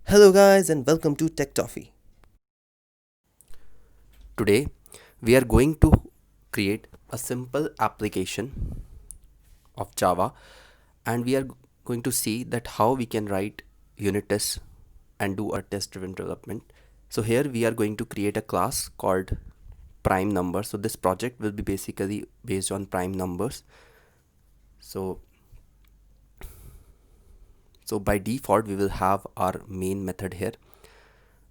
Hello, guys, and welcome to Tech Toffee. Today, we are going to create a simple application of Java, and we are going to see that how we can write unit tests and do a test driven development. So here we are going to create a class called prime number. So this project will be basically based on prime numbers. So so by default we will have our main method here,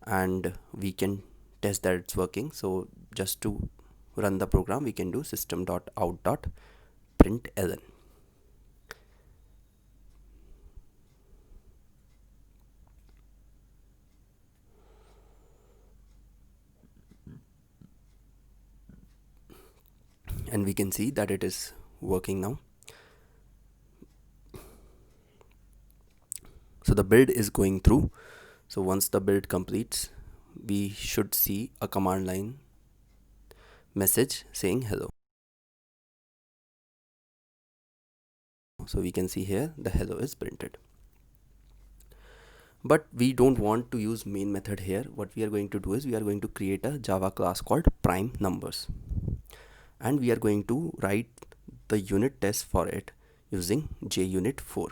and we can test that it's working. So just to run the program, we can do system.out.println. And we can see that it is working now. So the build is going through. So once the build completes, we should see a command line message saying hello. So we can see here the hello is printed. But we don't want to use main method here. What we are going to do is we are going to create a Java class called prime numbers, and we are going to write the unit test for it using JUnit4.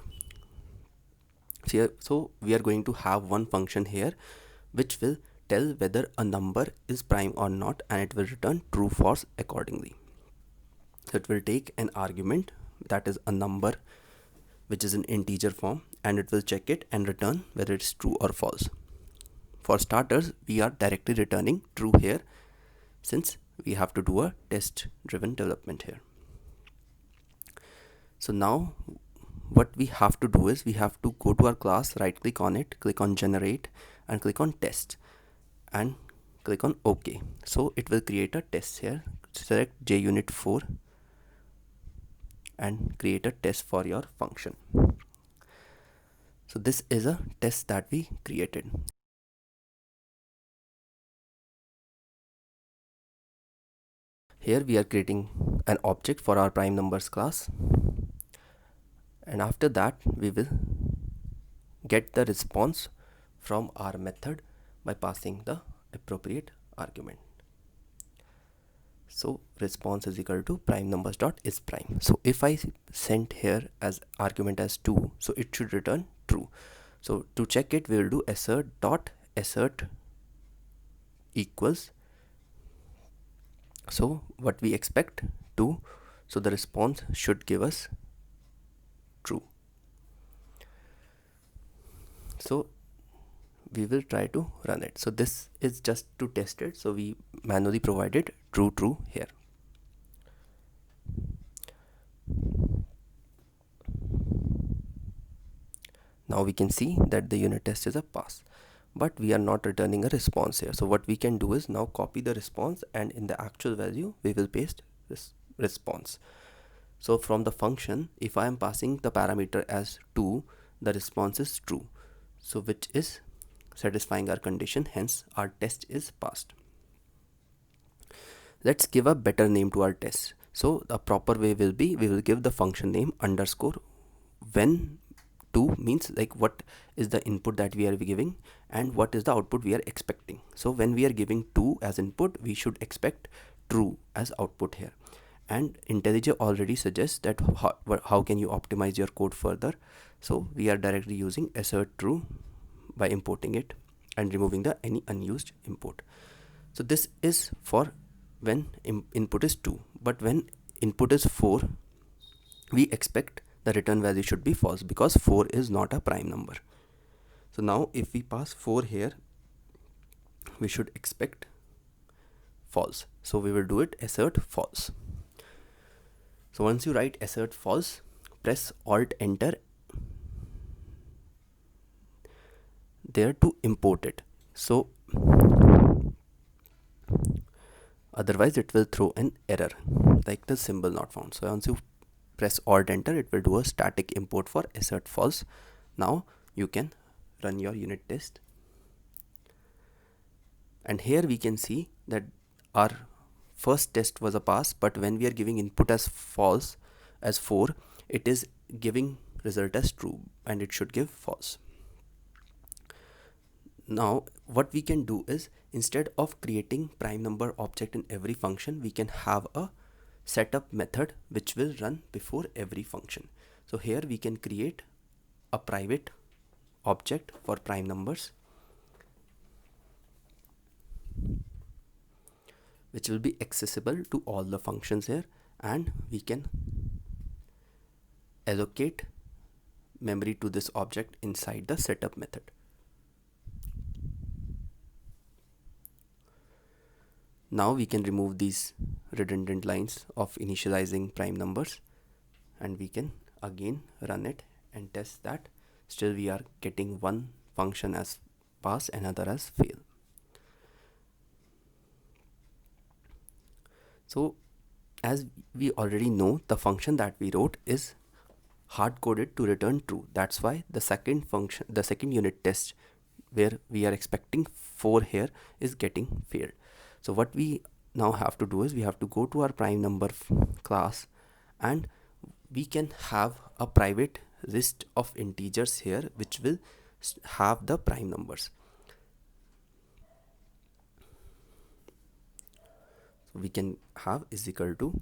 So we are going to have one function here which will tell whether a number is prime or not, and it will return true false accordingly. So it will take an argument, that is a number which is an integer form, and it will check it and return whether it's true or false. For starters, we are directly returning true here since we have to do a test driven development here. So now what we have to do is we have to go to our class, right click on it, click on generate, and click on test, and click on OK. So it will create a test here. Select JUnit4 and create a test for your function. So this is a test that we created. Here we are creating an object for our prime numbers class, and after that we will get the response from our method by passing the appropriate argument. So response is equal to prime numbers dot is prime. So if I sent here as argument as 2, so it should return true. So to check it, we will do assert dot assert equals, so what we expect 2, so the response should give us true. So we will try to run it. So this is just to test it, so we manually provided true here. Now we can see that the unit test is a pass, but we are not returning a response here. So what we can do is now copy the response, and in the actual value we will paste this response. So from the function, if I am passing the parameter as 2, the response is true, so which is satisfying our condition, hence our test is passed. Let's give a better name to our test. So the proper way will be, we will give the function name underscore when 2 means like what is the input that we are giving and what is the output we are expecting. So when we are giving 2 as input, we should expect true as output here. And IntelliJ already suggests that how can you optimize your code further. So we are directly using assert true by importing it and removing the any unused import. So this is for when input is 2, but when input is 4, we expect the return value should be false because 4 is not a prime number. So now if we pass 4 here, we should expect false. So we will do it assert false. So once you write assert false, press alt enter there to import it. So otherwise it will throw an error like the symbol not found. So once you press alt enter, it will do a static import for assert false. Now you can run your unit test, and here we can see that our first test was a pass, but when we are giving input as false as 4, it is giving result as true and it should give false. Now what we can do is, instead of creating prime number object in every function, we can have a setup method which will run before every function. So here we can create a private object for prime numbers, which will be accessible to all the functions here, and we can allocate memory to this object inside the setup method. Now we can remove these redundant lines of initializing prime numbers, and we can again run it and test that still we are getting one function as pass, another as fail. So as we already know, the function that we wrote is hard coded to return true. That's why the second unit test, where we are expecting 4 here, is getting failed. So what we now have to do is, we have to go to our prime number class, and we can have a private list of integers here which will have the prime numbers. So we can have is equal to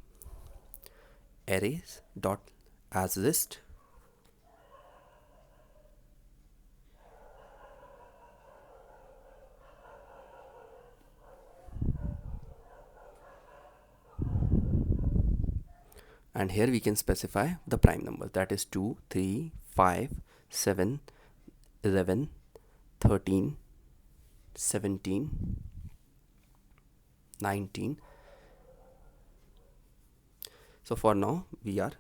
arrays dot as list and here we can specify the prime number, that is 2, 3, 5, 7, 11, 13, 17, 19. So for now we are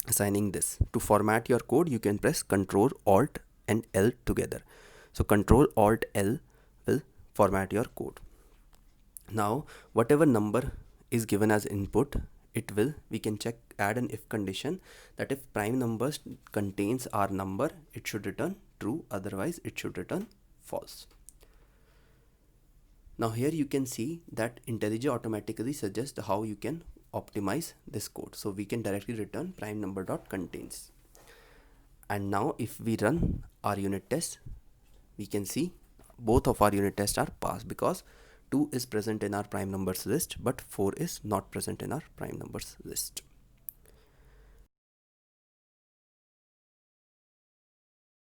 assigning this. To format your code, you can press Ctrl Alt and L together. So Ctrl Alt L will format your code. Now whatever number is given as input, we can add an if condition that if prime numbers contains our number, it should return true, otherwise it should return false. Now here you can see that IntelliJ automatically suggests how you can optimize this code. So we can directly return prime number dot contains. And now if we run our unit test, we can see both of our unit tests are passed, because 2 is present in our prime numbers list but 4 is not present in our prime numbers list.